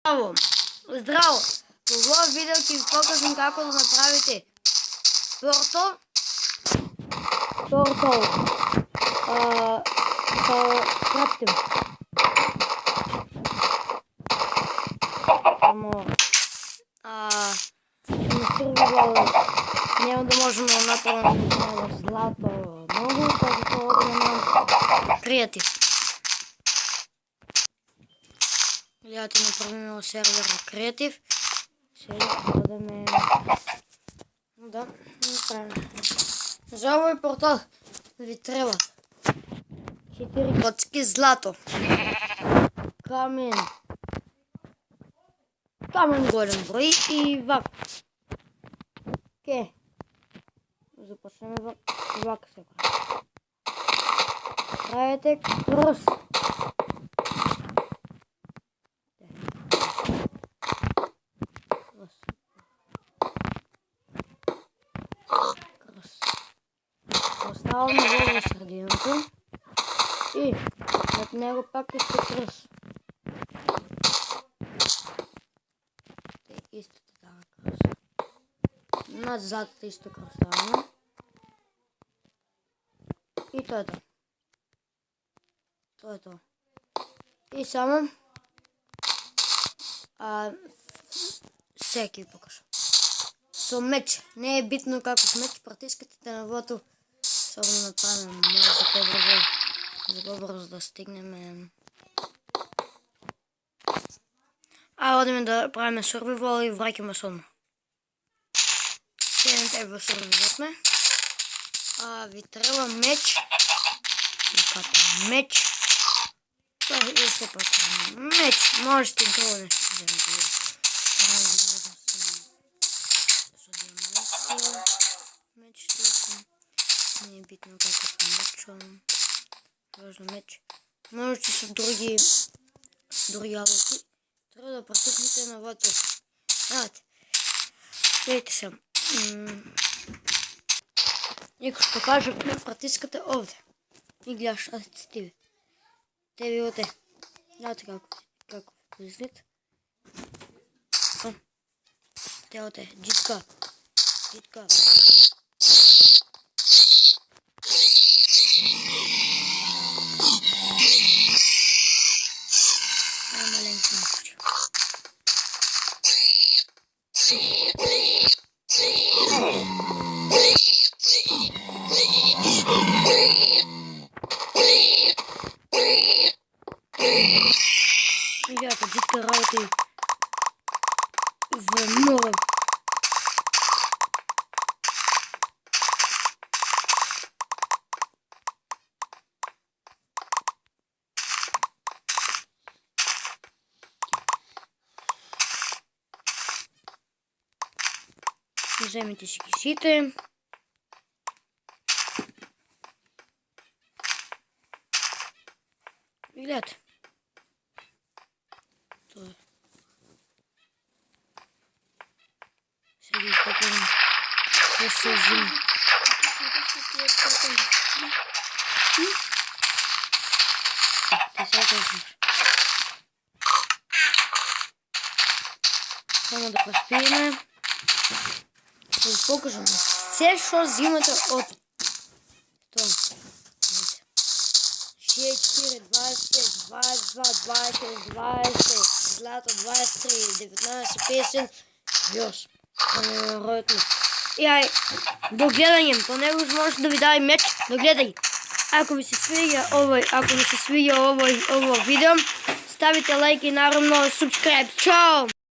Здраво! Здраво! В това видео ще ви покажем как да направите портал. Пратим. Само няма да можем да направим злато много, защото да нямам креатив. Гледате, направим сервера креатив. Сега бъдем... Да, направим. За овой портал ви трябва 4 коцки злато, камен голем брой и вак. Окей. Започнем вак сега. Правите кръс. Оставаме в средината и над него пак ще кръс. Истата дава кръс. Над задата иsto кръс ставаме. И то е то. То е то. И само всеки покажа. Со меч. Не е битно како с меч. Протискате на вото. Особено направим може за по-бързо да стигнем. Одим да правим сурвивал и вракаме сонно. Те в сурвивал сме. Ви трябва меч. Меч. И се потреба. Меч. Можете друго нещо да вземете. Меч тук. Не е битно како с меч. Важно меч. Можете с други алоти. Трябва да протиснете на вътре. Гледайте се. И като ще кажа, протискате овде. И гледаш, стиви. Те ви оте. Гледате како изглед. Те оте. Джитка. Маленько накрутил. Ребята, дитка работает в море. Вземете си кисите. И гледате. Това е. Сега ги покажем да се взима. Те сега да взимаш. Само да поспиеме. Да ви покажем все, що взимате от това. 6, 4, 25, 22, 20, злато 23, 19, 50, ротно. И до гледане, по него може да ви дай меч, до гледай. Ако ви се свига ovo видео, ставите лайк и наравно subscribe. Чао!